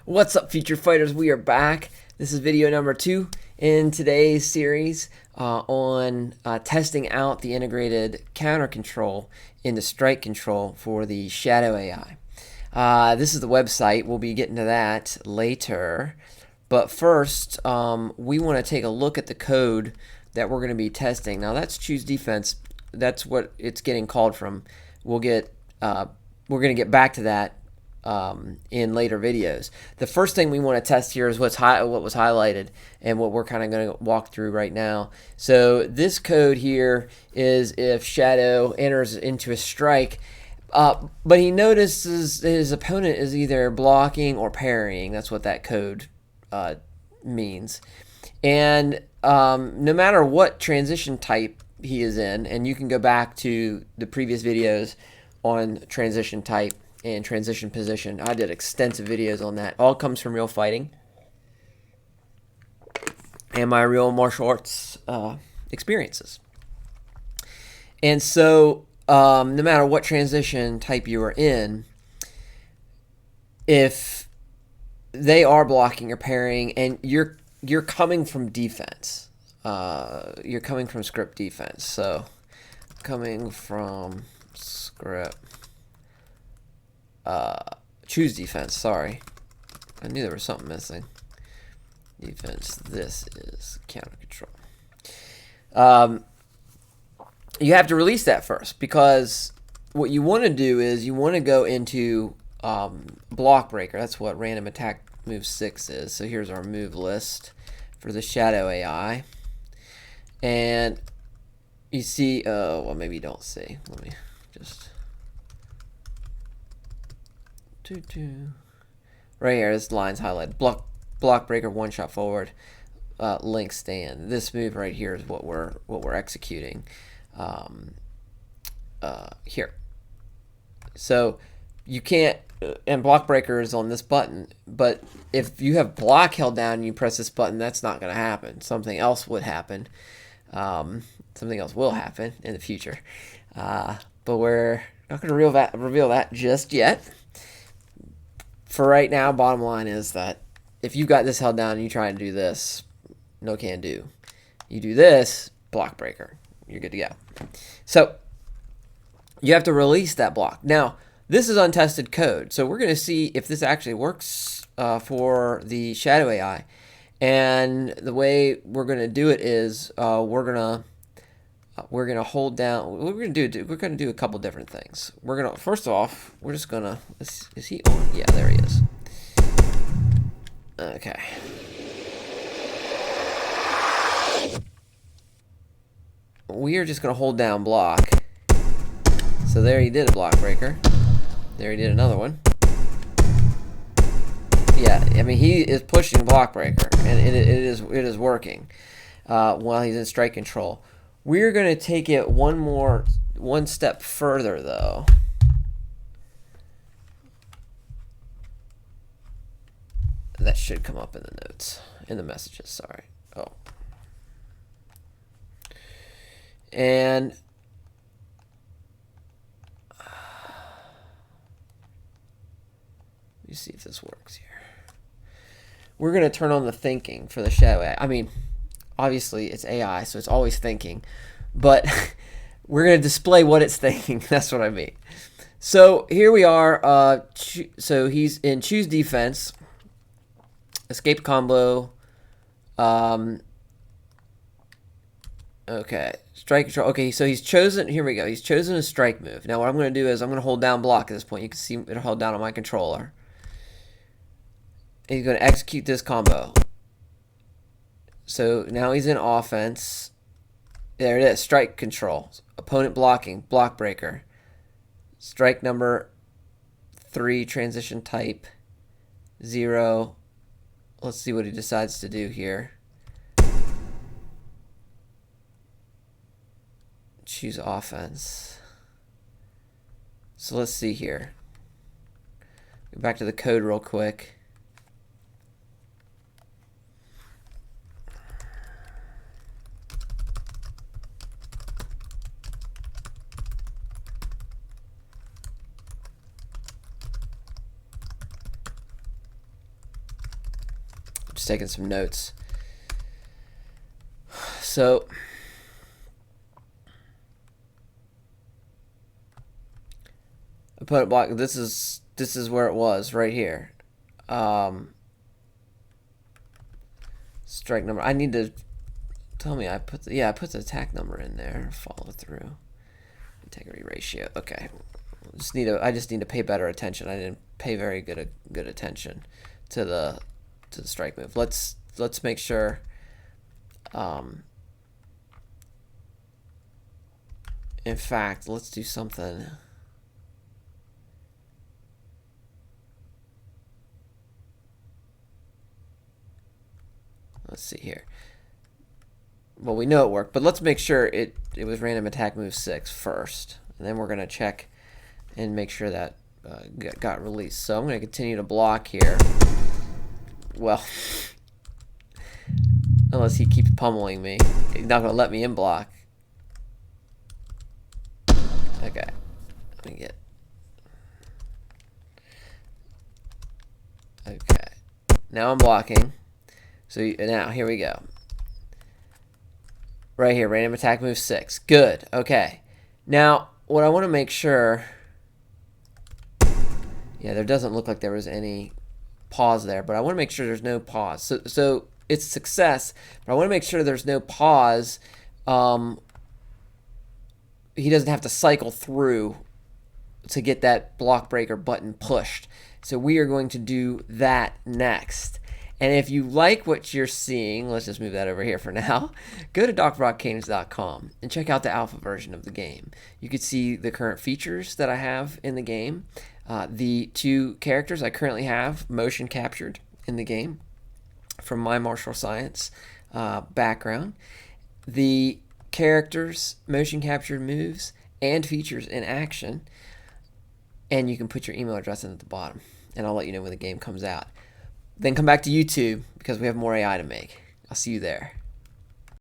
What's up, future fighters? We are back. This is video number 2 in today's series on testing out the integrated counter control into strike control for the Shadow AI. This is the website. We'll be getting to that later. But first, we want to take a look at the code that we're going to be testing. Now, that's choose defense. That's what it's getting called from. We're going to get back to that in later videos. The first thing we want to test here is what was highlighted and what we're kind of going to walk through right now. So this code here is if Shadow enters into a strike, but he notices his opponent is either blocking or parrying. That's what that code means. And no matter what transition type he is in, and you can go back to the previous videos on transition type and transition position. I did extensive videos on that. All comes from real fighting and my real martial arts experiences. And so no matter what transition type you are in, if they are blocking or parrying and you're coming from defense, you're coming from script defense. So coming from script choose defense, sorry. I knew there was something missing. Defense, this is counter control. You have to release that first, because what you want to do is you want to go into block breaker. That's what random attack move 6 is. So here's our move list for the Shadow AI. And you see, well, maybe you don't see. Let me just right here, this line's highlighted. Block breaker, one shot forward, link stand. This move right here is what we're executing here. So you can't, and block breaker is on this button, but if you have block held down and you press this button, that's not going to happen. Something else would happen. Something else will happen in the future, but we're not going to reveal that just yet. For right now, bottom line is that if you've got this held down and you try and do this, no can do. You do this, block breaker. You're good to go. So you have to release that block. Now, this is untested code, so we're going to see if this actually works for the Shadow AI. And the way we're going to do it is we're going to hold down. What we're going to do, we're going to do a couple different things. We're going to, first off, we're just going to, is he on? Yeah, there he is. Okay. We are just going to hold down block. So there he did a block breaker. There he did another one. Yeah, I mean, he is pushing block breaker, and it is working while he's in strike control. We're going to take it one step further, though. That should come up in the notes, in the messages, sorry. Oh. And let me see if this works here. We're going to turn on the thinking for the Shadow AI. I mean, obviously it's AI, so it's always thinking, but we're going to display what it's thinking. That's what I mean. So here we are. So he's in choose defense, escape combo. Okay, strike control. Okay, so he's chosen. Here we go. He's chosen a strike move. Now what I'm going to do is I'm going to hold down block at this point. You can see it hold down on my controller. And he's going to execute this combo. So now he's in offense. There it is, strike control. Opponent blocking, block breaker. Strike number 3, transition type 0. Let's see what he decides to do here. Choose offense. So let's see here. Go back to the code real quick. just taking some notes. So opponent block. This is where it was right here. Strike number. I need to tell me. I put the attack number in there. Follow through. Integrity ratio. Okay. I just need to pay better attention. I didn't pay very good attention to the strike move. Let's make sure. In fact, let's do something. Let's see here. Well, we know it worked, but let's make sure it was random attack move 6 first, and then we're gonna check and make sure that got released. So I'm gonna continue to block here. Well, unless he keeps pummeling me, he's not gonna let me in block. Okay, let me get. Okay, now I'm blocking. So now here we go. Right here, random attack move 6. Good. Okay. Now what I want to make sure. Yeah, there doesn't look like there was any pause there, but I want to make sure there's no pause. So it's success, but I want to make sure there's no pause. He doesn't have to cycle through to get that block breaker button pushed. So we are going to do that next. And if you like what you're seeing, let's just move that over here for now. Go to drbrockgames.com and check out the alpha version of the game. You can see the current features that I have in the game. The 2 characters I currently have motion captured in the game from my martial science background. The characters, motion captured moves, and features in action. And you can put your email address in at the bottom, and I'll let you know when the game comes out. Then come back to YouTube because we have more AI to make. I'll see you there.